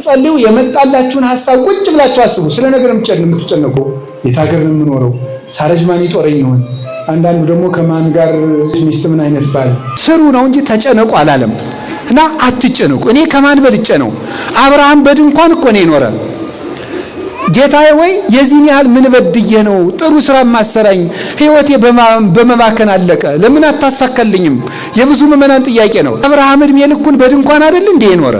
ስትጸልዩ የመጣላችሁን ሐሳብ ቁጭ ብላችሁ አስቡ። ስለ ነገር የምትጨነቁ የታገር ነው የምኖረው፣ ሳረጅ ማን ይጦረኝ ይሆን? አንዳንዱ ደግሞ ከማን ጋር ሚስት ምን አይነት ባል ስሩ ነው እንጂ ተጨነቁ አላለም። እና አትጨነቁ። እኔ ከማን በልጬ ነው? አብርሃም በድንኳን እኮ ነው የኖረ። ጌታዬ ወይ የዚህን ያህል ምን በድዬ ነው ጥሩ ስራ ማሰራኝ? ህይወቴ በመባከን አለቀ፣ ለምን አታሳካልኝም? የብዙ ምዕመናን ጥያቄ ነው። አብርሃም እድሜ ልኩን በድንኳን አይደል እንዴ የኖረ?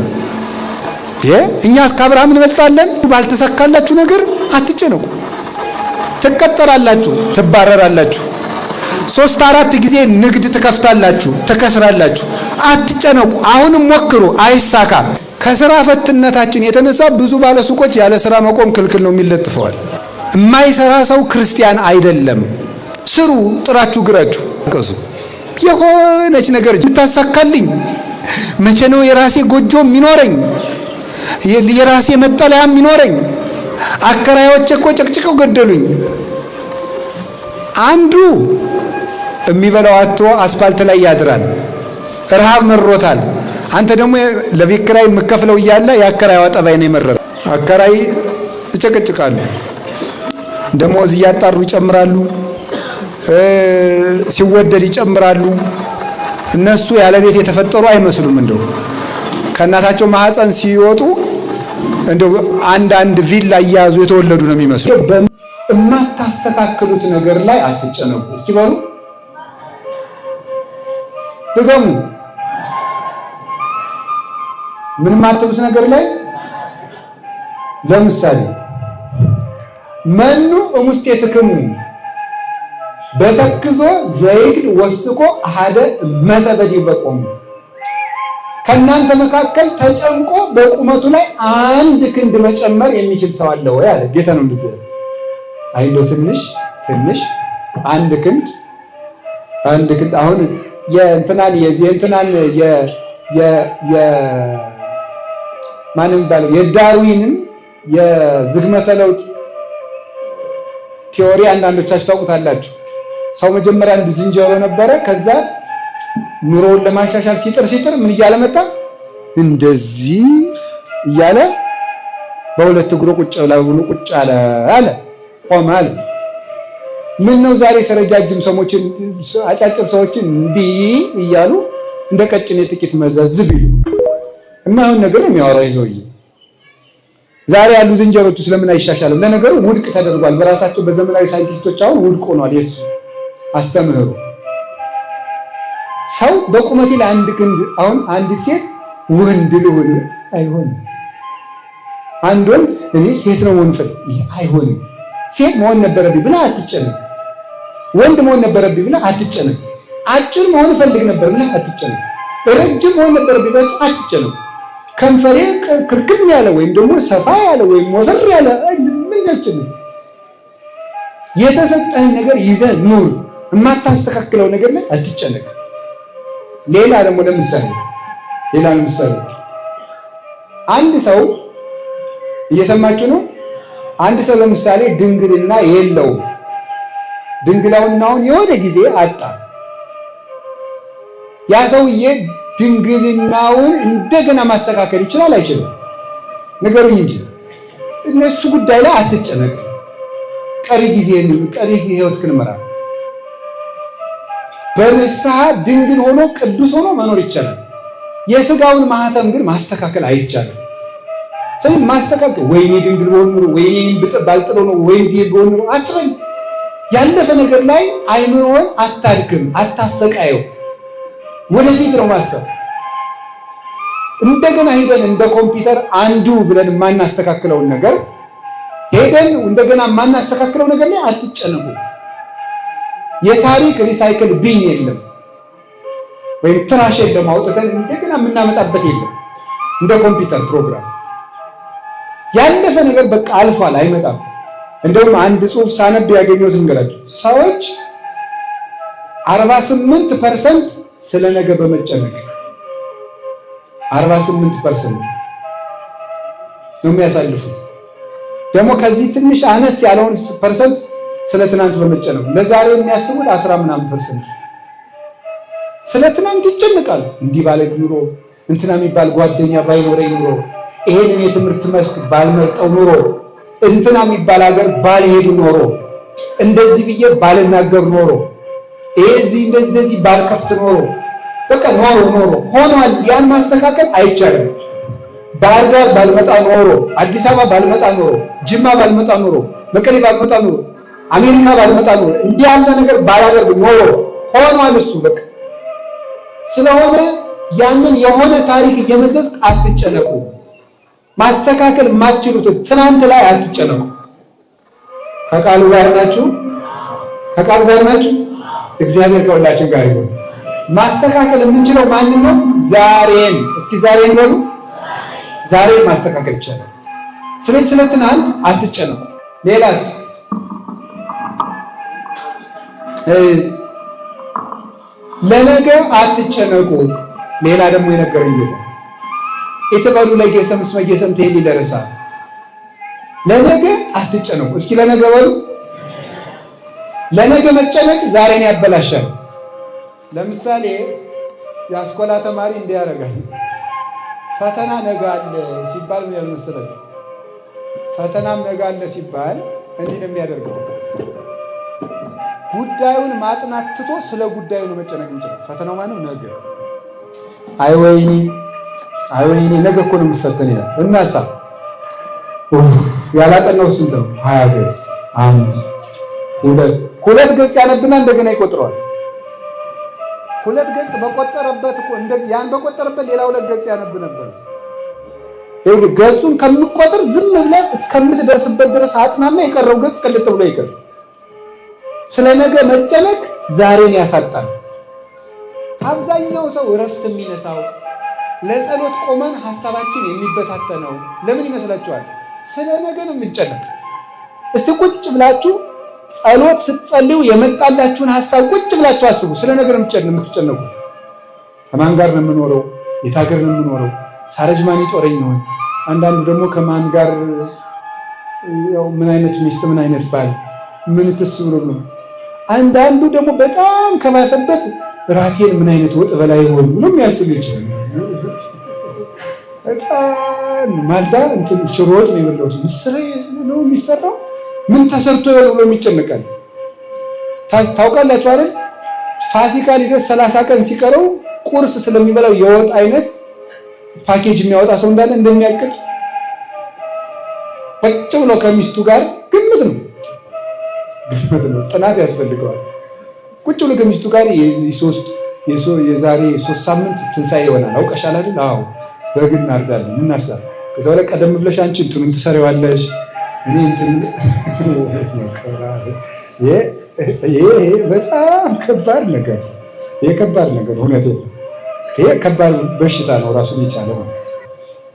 እኛስ ከአብርሃም እንበልጣለን? ባልተሳካላችሁ ነገር አትጨነቁ። ትቀጠራላችሁ፣ ትባረራላችሁ፣ 3-4 ጊዜ ንግድ ትከፍታላችሁ፣ ትከስራላችሁ። አትጨነቁ። አሁንም ሞክሩ፣ አይሳካ። ከስራ ፈትነታችን የተነሳ ብዙ ባለሱቆች ያለ ስራ መቆም ክልክል ነው የሚለጥፈዋል። የማይሰራ ሰው ክርስቲያን አይደለም። ስሩ፣ ጥራችሁ ግራችሁ ቀሱ። የሆነች ነገር የምታሳካልኝ መቼ ነው? የራሴ ጎጆ የሚኖረኝ፣ የራሴ መጠለያ የሚኖረኝ። አከራዮች እኮ ጨቅጭቀው ገደሉኝ። አንዱ የሚበላው አጥቶ አስፋልት ላይ ያድራል፣ ረሃብ መሮታል። አንተ ደግሞ ለቤት ኪራይ የምከፍለው እያለ የአከራይዋ ጠባይ ነው የመረረ። አከራይ ይጨቀጭቃሉ፣ ደሞዝ እያጣሩ ይጨምራሉ፣ ሲወደድ ይጨምራሉ። እነሱ ያለ ቤት የተፈጠሩ አይመስሉም። እንደው ከእናታቸው ማህፀን ሲወጡ እንደው አንድ ቪላ እያያዙ የተወለዱ ነው የሚመስሉ። በማታስተካክሉት ነገር ላይ አትጨነቁ። እስኪ በሉ ድገሙ። ምን ማተቡት ነገር ላይ ለምሳሌ መኑ እሙስቴትክሙ በተክዞ ዘይግል ወስቆ አሐደ መተበዲ በቆሙ። ከእናንተ መካከል ተጨንቆ በቁመቱ ላይ 1 ክንድ መጨመር የሚችል ሰው አለ ወይ አለ ጌታ። ነው እንደዚህ አይዶ ትንሽ 1 ክንድ አሁን የእንትናን ማንም ባለው የዳርዊንን የዝግመተ ለውጥ ቲዮሪ አንዳንዶቻችሁ ታውቁታላችሁ። ሰው መጀመሪያ አንድ ዝንጀሮ ነበረ። ከዛ ኑሮውን ለማሻሻል ሲጥር ምን እያለ መጣ? እንደዚህ እያለ በሁለት እግሩ ቁጭ አለ፣ ቆመ አለ። ምን ነው ዛሬ ረጃጅም ሰዎችን አጫጭር ሰዎችን እንዲህ እያሉ እንደ ቀጭኔ ጥቂት መዘዝ ቢሉ የማይሆን ነገር የሚያወራው ይዘውዬ። ዛሬ ያሉ ዝንጀሮቹ ስለምን አይሻሻልም? ለነገሩ ውድቅ ተደርጓል በራሳቸው በዘመናዊ ሳይንቲስቶች። አሁን ውድቅ ሆኗል የሱ አስተምህሮ። ሰው በቁመቴ ላይ 1 ክንድ አሁን አንዲት ሴት ወንድ ልሁን አይሆንም። አንድ ወንድ እኔ ሴት ነው ወንፈል አይሆንም። ሴት መሆን ነበረብኝ ብላ አትጨነቅ። ወንድ መሆን ነበረብኝ ብላ አትጨነቅ። አጭር መሆን ፈልግ ነበር ብላ አትጨነቅ። ረጅም መሆን ነበረብኝ ብላ አትጨነቅ። ከንፈሬ ክርክም ያለ ወይም ደግሞ ሰፋ ያለ ወይም ወፈር ያለ ምን ያጭነው? የተሰጠህን ነገር ይዘህ ኑር። የማታስተካክለው ነገር ላይ አትጨነቅ። ሌላ ደግሞ ለምሳሌ አንድ ሰው እየሰማችሁ ነው። አንድ ሰው ለምሳሌ ድንግልና የለውም። ድንግልናውን የሆነ ጊዜ አጣ። ያ ሰውዬ ድንግልናውን እንደገና ማስተካከል ይችላል አይችልም? ንገሩኝ እንጂ እነሱ ጉዳይ ላይ አትጨነቅ። ቀሪ ህይወትህን ምራ። በንስሐ ድንግል ሆኖ ቅዱስ ሆኖ መኖር ይቻላል። የሥጋውን ማህተም ግን ማስተካከል አይቻልም። ስለዚህ ማስተካከል ወይኔ ድንግል ሆኖ ኑሮ ወይኔ ባልጥሎ ነው ወይኔ ቢሆን ኑሮ አትበል። ያለፈ ነገር ላይ አይምሮን አታድክም፣ አታሰቃየው። ወደፊት ነው ማሰብ። እንደገና ሄደን እንደ ኮምፒውተር አንዱ ብለን የማናስተካክለውን ነገር ሄደን እንደገና የማናስተካክለው ነገር ላይ አትጨነቁ። የታሪክ ሪሳይክል ቢን የለም ወይም ትራሽ የለም አውጥተን እንደገና የምናመጣበት የለም። እንደ ኮምፒውተር ፕሮግራም ያለፈ ነገር በቃ አልፏል፣ አይመጣም። እንደውም አንድ ጽሑፍ ሳነብ ያገኘሁት እንገራችሁ። ሰዎች 48% ስለ ነገ በመጨነቅ 48% ነው የሚያሳልፉት። ደግሞ ከዚህ ትንሽ አነስ ያለውን ፐርሰንት ስለ ትናንት በመጨነቅ ለዛሬ የሚያስቡት 10% ስለ ትናንት ይጨነቃሉ። እንዲህ ባለ ኑሮ እንትና የሚባል ጓደኛ ባይኖረኝ ኑሮ ይሄንን የትምህርት መስክ ባልመርጠው ኖሮ እንትና የሚባል ሀገር ባልሄዱ ኖሮ እንደዚህ ብዬ ባልናገር ኖሮ እዚህ እንደዚህ ባልከፍት ኖሮ በቃ ኖሮ ሆኗል። ያን ማስተካከል አይቻልም። ባህር ዳር ባልመጣ ኖሮ፣ አዲስ አበባ ባልመጣ ኖሮ፣ ጅማ ባልመጣ ኖሮ፣ መቀሌ ባልመጣ ኖሮ፣ አሜሪካ ባልመጣ ኖሮ እንዲህ ያለ ነገር ባላደርግ ኖሮ ሆኗል። እሱ በቃ ስለሆነ ያንን የሆነ ታሪክ እየመዘዝክ አትጨነቁ። ማስተካከል የማትችሉት ትናንት ላይ አትጨነቁ። ከቃሉ ጋር ናችሁ? ከቃሉ ጋር ናችሁ? እግዚአብሔር ከሁላችን ጋር ይሁን። ማስተካከል የምንችለው ማንን ነው? ዛሬን። እስኪ ዛሬን በሉ። ዛሬን ማስተካከል ይቻላል። ስለዚህ ስለ ትናንት አትጨነቁ። ሌላስ ለነገ አትጨነቁ። ሌላ ደግሞ የነገረኝ ጌታ የተባሉ ለጌሰም እስመ ጌሰም ትሄድ ይደርሳል። ለነገ አትጨነቁ። እስኪ ለነገ በሉ። ለነገ መጨነቅ ዛሬን ያበላሻል። ለምሳሌ የአስኮላ ተማሪ እንዲህ ያደርጋል። ፈተና ነገ አለ ሲባል ምን ያልመሰላችሁ? ፈተናም ነገ አለ ሲባል እንዲህ ነው የሚያደርገው። ጉዳዩን ማጥናት ትቶ ስለ ጉዳዩ ነው መጨነቅ የሚችለው። ፈተናው ማነው? ነገ። አይ ወይኔ ነገ እኮ ነው የምትፈተን ይላል። እናሳ ያላጠናው ስንት ነው? 20 ገጽ ሁለት ገጽ ያነብና እንደገና ይቆጥረዋል። 2 ገጽ በቆጠረበት እኮ ያን በቆጠረበት ሌላ 2 ገጽ ያነብ ነበር። ይሄ ገጹን ከምቆጥር ዝም ብለህ እስከምትደርስበት ድረስ አጥናና የቀረው ገጽ ቅልጥ ብሎ ይቀር። ስለ ነገ መጨነቅ ዛሬን ያሳጣል። አብዛኛው ሰው እረፍት የሚነሳው ለጸሎት ቆመን ሐሳባችን የሚበታተነው ለምን ይመስላችኋል? ስለ ነገ ነው የምንጨነቅ። እስቲ ቁጭ ብላችሁ ጸሎት ስትጸልዩ የመጣላችሁን ሐሳብ ቁጭ ብላችሁ አስቡ። ስለ ነገር የምትጨነቁት ከማን ጋር ነው የምኖረው? የት ሀገር ነው የምኖረው? ሳረጅ ማን ይጦረኝ ይሆን? አንዳንዱ ደግሞ ከማን ጋር ምን አይነት ሚስት፣ ምን አይነት ባል፣ ምን ትስ ብሎ ነው። አንዳንዱ ደግሞ በጣም ከባሰበት ራቴን ምን አይነት ወጥ በላይ ይሆን ብሎ የሚያስብ ይችላል። በጣም ማልዳ እንትን ሽሮ ወጥ ነው የበላሁት፣ ምስር ነው የሚሰራው፣ ምን ተሰርቶ ይሆን ብሎ የሚጨነቃል። ታውቃላችሁ አይደል? ፋሲካ ሊደርስ 30 ቀን ሲቀረው ቁርስ ስለሚበላው የወጥ አይነት ፓኬጅ የሚያወጣ ሰው እንዳለ እንደሚያቅድ ቁጭ ብሎ ከሚስቱ ጋር ግምት ነው። ጥናት ያስፈልገዋል። ቁጭ ብሎ ከሚስቱ ጋር የዛሬ 3 ሳምንት ትንሣኤ ይሆናል አውቀሻል አይደል? አዎ በግ እናርዳለን እናርሳ። ከዛ በኋላ ቀደም ብለሽ አንቺ እንትኑን ትሰሪዋለሽ እኔ እንትን ይሄ በጣም ከባድ ነገር እውነቴን ነው። ይሄ ከባድ በሽታ ነው ራሱን የቻለ ነው።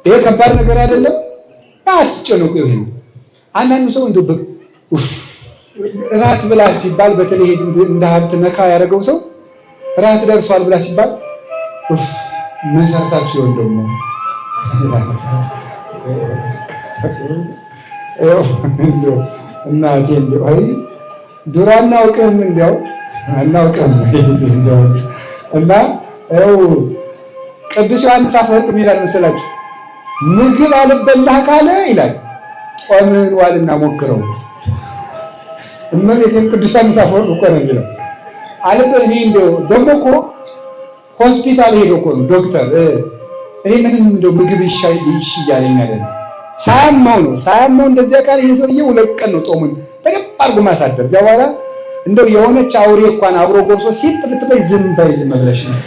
ይሄ ከባድ ነገር አይደለም። አትጨነቁ። ይሄ አንዳንዱ ሰው እንደ ራት ብላ ሲባል በተለይ እንደ ሀብት ነካ ያደረገው ሰው ራት ደርሷል ብላ ሲባል መሰርታችሁ ደግሞ እናቴ እንደው አይ ዱራ አናውቅም እና ቅዱስ ዮሐንስ አፈወርቅ ይላል መሰላችሁ፣ ምግብ አልበላህ ካለ ይላል ጾምን ዋልና ሞክረው። እመቤቴን ቅዱስ ዮሐንስ አፈወርቅ እኮ ነው የሚለው አለበ እኔ እንደው ደግሞ እኮ ሆስፒታል ሄዶ እኮ ነው ዶክተር እኔ ምንም እንደው ምግብ ይሻለኝ አይደል ሳያመው እንደዚያ ቃል ይሄ ሰውዬ 2 ቀን ነው ጦሙን በደንብ አድርጎ ማሳደር። እዚያ በኋላ እንደው የሆነች አውሬ እንኳን አብሮ ጎርሶ ሲጥ ብትበይ ዝም ብለሽ ነው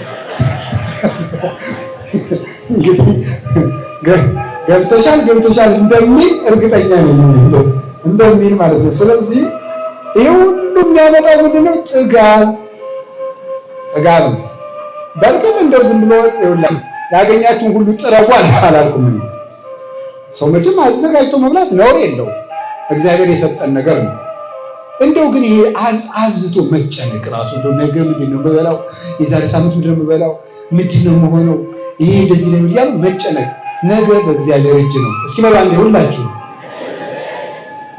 ገብቶሻል እንደሚል እርግጠኛ ነኝ እንደሚል ማለት ነው። ስለዚህ ይሄ ሁሉ የሚያመጣው ምንድን ነው? ጥጋብ ነው። በእርግጥ እንደው ዝም ብሎ ያገኛችሁን ሁሉ ጥረጉ አላልኩም። ሰው መቼም አዘጋጅቶ መብላት ነውር የለውም፣ እግዚአብሔር የሰጠን ነገር ነው። እንደው ግን ይሄ አብዝቶ መጨነቅ ራሱ እንደው ነገ ምንድን ነው የምበላው፣ የዛሬ ሳምንት ምንድን ነው የምበላው፣ ምንድን ነው የምሆነው፣ ይሄ እንደዚህ ነው እያሉ መጨነቅ ነገ በእግዚአብሔር እጅ ነው። እስኪ በላ እንደ ሁላችሁ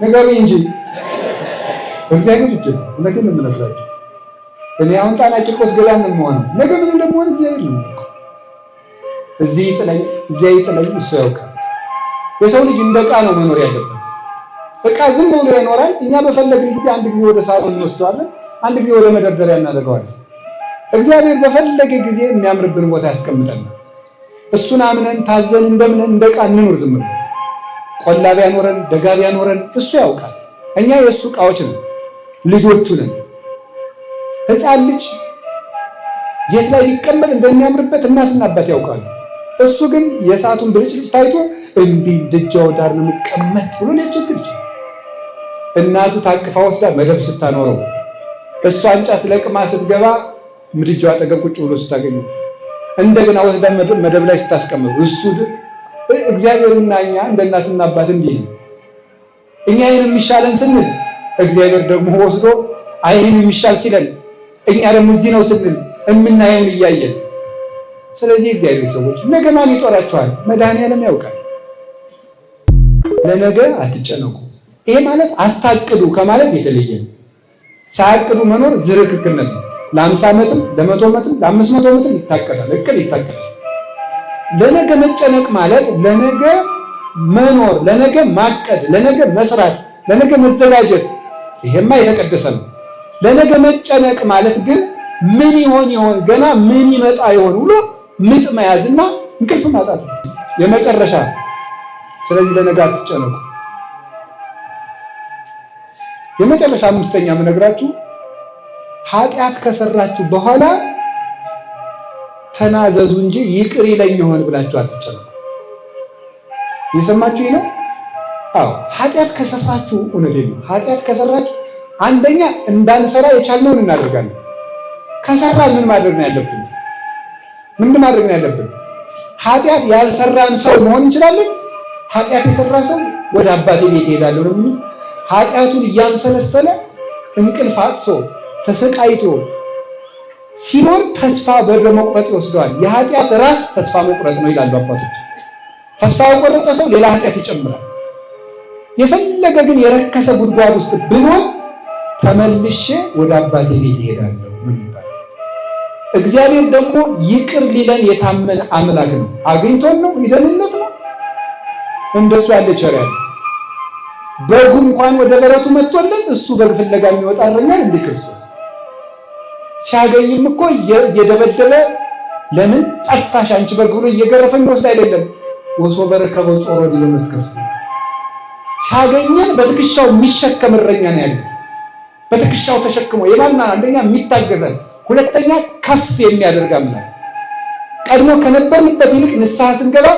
ነገሩኝ እንጂ በእግዚአብሔር እጅ ነው። እውነቴን ነው የምነግራችሁ። እኔ አሁን ጣና ቂርቆስ ገዳም ነው የምሆነው፣ ነገ ምን እንደምሆን እግዚአብሔር ነው የሚያውቀው። እዚህ ይጥለኝ እዚያ ይጥለኝ እሱ ያውቃል። የሰው ልጅ እንደ ዕቃ ነው መኖር ያለበት። ዕቃ ዝም ብሎ ይኖራል። እኛ በፈለግን ጊዜ አንድ ጊዜ ወደ ሳሎን እንወስደዋለን፣ አንድ ጊዜ ወደ መደርደሪያ እናደርገዋለን። እግዚአብሔር በፈለገ ጊዜ የሚያምርብን ቦታ ያስቀምጠናል። እሱን አምነን ታዘን እንደምን እንደ ዕቃ እንኑር። ዝም ብሎ ቆላ ቢያኖረን ደጋ ቢያኖረን እሱ ያውቃል። እኛ የእሱ ዕቃዎች ነን፣ ልጆቹ ነን። ሕፃን ልጅ የት ላይ ሊቀመጥ እንደሚያምርበት እናትና አባት ያውቃሉ። እሱ ግን የእሳቱን ብልጭልጭ ታይቶ እምቢ ደጃው ዳር ነው የሚቀመጥ ብሎ ሊያስቸግር ይችላል። እናቱ ታቅፋ ወስዳ መደብ ስታኖረው እሷ እንጨት ለቅማ ስትገባ ምድጃው አጠገብ ቁጭ ብሎ ስታገኘው እንደገና ወስዳ መደብ ላይ ስታስቀምጥ እሱ እግዚአብሔርና እኛ እንደ እናትና አባት እንዲህ ነው። እኛ ይህን የሚሻለን ስንል እግዚአብሔር ደግሞ ወስዶ አይህን የሚሻል ሲለን እኛ ደግሞ እዚህ ነው ስንል የምናየውን እያየን። ስለዚህ እግዚአብሔር ሰዎች ነገ ማን ይጦራችኋል? መድኃኒዓለም ያውቃል። ለነገ አትጨነቁ። ይሄ ማለት አታቅዱ ከማለት የተለየ ነው። ሳያቅዱ መኖር ዝርክርክነት ነው። ለ50 ዓመትም ለ100 ዓመትም ለ500 ዓመትም ይታቀዳል፣ እቅድ ይታቀዳል። ለነገ መጨነቅ ማለት ለነገ መኖር፣ ለነገ ማቀድ፣ ለነገ መስራት፣ ለነገ መዘጋጀት፣ ይሄማ የተቀደሰ ነው። ለነገ መጨነቅ ማለት ግን ምን ይሆን ገና ምን ይመጣ ይሆን ብሎ ምጥ መያዝና እንቅልፍ ማጣት የመጨረሻ። ስለዚህ ለነገ አትጨነቁ። የመጨረሻ አምስተኛ የምነግራችሁ ኃጢአት ከሰራችሁ በኋላ ተናዘዙ እንጂ ይቅር ይለኝ ይሆን ብላችሁ አትጨነቁ። የሰማችሁ ነው? አዎ ኃጢአት ከሰራችሁ እውነቴን ነው። ኃጢአት ከሰራችሁ አንደኛ እንዳንሰራ የቻልነውን እናደርጋለን። ከሰራን ምን ማድረግ ነው ያለብን? ምን ማድረግ ነው ያለብን? ኃጢአት ያልሰራን ሰው መሆን እንችላለን። ኃጢአት የሰራ ሰው ወደ አባቴ ቤት እሄዳለሁ ነው የሚለው። ኃጢአቱን እያመሰለሰለ እንቅልፍ አጥቶ ተሰቃይቶ ሲኖር ተስፋ በመቁረጥ ይወስደዋል። የኃጢአት ራስ ተስፋ መቁረጥ ነው ይላሉ አባቶች። ተስፋ የቆረጠ ሰው ሌላ ኃጢአት ይጨምራል። የፈለገ ግን የረከሰ ጉድጓድ ውስጥ ብኖር ተመልሼ ወደ አባቴ ቤት እሄዳለሁ ምን ይባላል? እግዚአብሔር ደግሞ ይቅር ሊለን የታመነ አምላክ ነው። አግኝቶን ነው ይደልነት ነው እንደሱ ያለ ቸር ያለ በጉ እንኳን ወደ በረቱ መጥቶለት እሱ በግ ፍለጋ የሚወጣ አረኛል እንደ ክርስቶስ ሲያገኝም እኮ እየደበደበ ለምን ጠፋሽ አንቺ በግ ብሎ እየገረፈኝ ወስድ አይደለም ወሶ በረከበ ጾሮ ዲሎመት ከፍቶ ሲያገኘን በትከሻው የሚሸከም እረኛ ነው ያለው። በትከሻው ተሸክሞ የማና አንደኛ የሚታገዘን፣ ሁለተኛ ከፍ የሚያደርግ አምላክ። ቀድሞ ከነበርንበት ይልቅ ንስሐ ስንገባ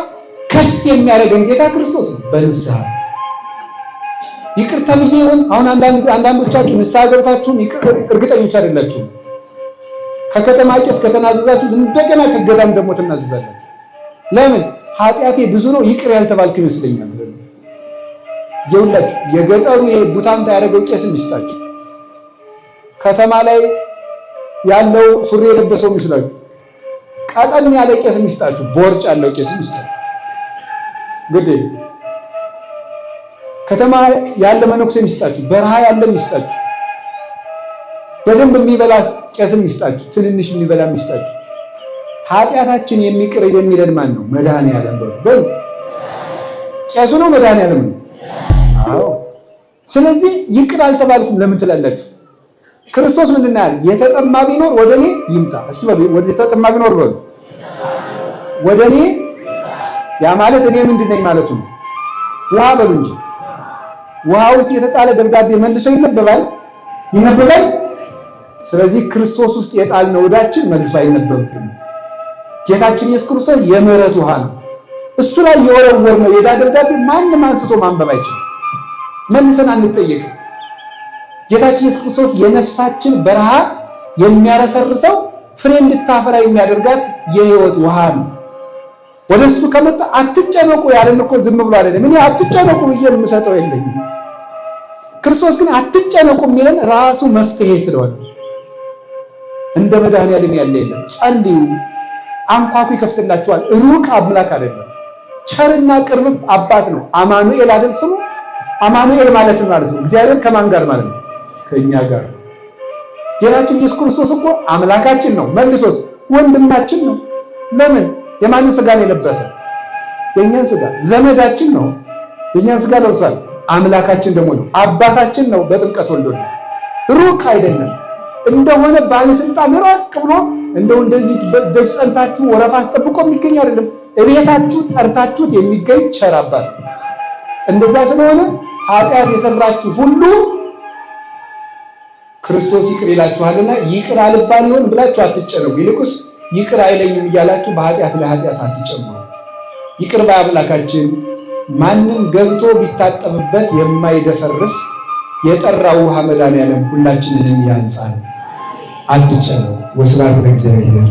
ከፍ የሚያደርገን ጌታ ክርስቶስ ነው። በንስሐ ይቅር ተብዬ ይሆን? አሁን አንዳንዶቻችሁ ንስሐ ገብታችሁም እርግጠኞች አይደላችሁም። ከከተማ ቄስ ከተናዘዛችሁ እንደገና ከገዳም ደግሞ ትናዘዛላችሁ። ለምን? ኃጢአቴ ብዙ ነው ይቅር ያልተባልኩ ይመስለኛል። ይኸውላችሁ የገጠሩ ቡታንታ ያደረገው ቄስም ይስጣችሁ፣ ከተማ ላይ ያለው ሱሪ የለበሰው ይመስላችሁ፣ ቀጠን ያለ ቄስም ይስጣችሁ፣ ቦርጭ ያለው ቄስም ይስጣችሁ። ግዴ ከተማ ያለ መነኩሴም ይስጣችሁ፣ በረሃ ያለም ይስጣችሁ፣ በደንብ የሚበላ ቄስም ይስጣችሁ፣ ትንንሽ የሚበላም ይስጣችሁ። ኃጢአታችን የሚቅር የሚለን ማን ነው? መድኃኒዓለም በሉ። ቄሱ ነው መድኃኒዓለም ነው። አዎ። ስለዚህ ይቅር አልተባልኩም ለምን ትላላችሁ? ክርስቶስ ምንድን ነው ያለ? የተጠማ ቢኖር ወደ እኔ ይምጣ። እስኪ በሉ ወደ የተጠማ ቢኖር በሉ ወደ እኔ። ያ ማለት እኔ ምንድን ነኝ ማለቱ ነው። ውሃ በሉ እንጂ ውሃ ውስጥ የተጣለ ደብዳቤ መልሶ ይነበባል? ስለዚህ ክርስቶስ ውስጥ የጣልነው ዕዳችን መልሶ አይነበብም። ጌታችን ኢየሱስ ክርስቶስ የምህረት ውሃ ነው። እሱ ላይ የወረወርነው የዕዳ ደብዳቤ ማንም አንስቶ ማንበብ አይችልም። መልሰን አንጠየቅም። ጌታችን ኢየሱስ ክርስቶስ የነፍሳችን በረሃ የሚያረሰርሰው ፍሬ እንድታፈራ የሚያደርጋት የህይወት ውሃ ነው። ወደሱ ከመጣ አትጨነቁ ያለን እኮ ዝም ብሎ አይደለም። እኔ አትጨነቁ ብዬ የምሰጠው የለኝም። ክርስቶስ ግን አትጨነቁ የሚለን ራሱ መፍትሄ ስለሆነ እንደ መድኃኒዓለም ያለ የለም። ጸልዩ፣ አንኳኩ ይከፍትላችኋል። ሩቅ አምላክ አይደለም፣ ቸርና ቅርብ አባት ነው። አማኑኤል አይደል ስሙ? አማኑኤል ማለት ነው እግዚአብሔር ከማን ጋር ማለት ነው? ከኛ ጋር። ጌታችን ኢየሱስ ክርስቶስ እኮ አምላካችን ነው፣ መልሶስ ወንድማችን ነው። ለምን? የማንን ስጋ ነው የለበሰ? የኛን ስጋ። ዘመዳችን ነው። የእኛን ስጋ ለብሷል። አምላካችን ደግሞ ነው፣ አባታችን ነው። በጥምቀት ወልዶ ሩቅ አይደለም። እንደሆነ ባለስልጣን ራቅ ብሎ እንደው እንደዚህ ደጅ ጸንታችሁ ወረፋ አስጠብቆ የሚገኝ አይደለም። እቤታችሁ ጠርታችሁት የሚገኝ ቸር አባት። እንደዛ ስለሆነ ኃጢአት የሰራችሁ ሁሉ ክርስቶስ ይቅር ይላችኋልና ይቅር አልባል ይሆን ብላችሁ አትጨነቁ። ይልቁስ ይቅር አይለኝም እያላችሁ በኃጢአት ላይ ኃጢአት አትጨምሩ። ይቅር ባይ አምላካችን ማንም ገብቶ ቢታጠብበት የማይደፈርስ የጠራው ውሃ መድኃኔዓለም ሁላችንንም ያንጻል። አትጨነቁ። ወስብሐት ለእግዚአብሔር።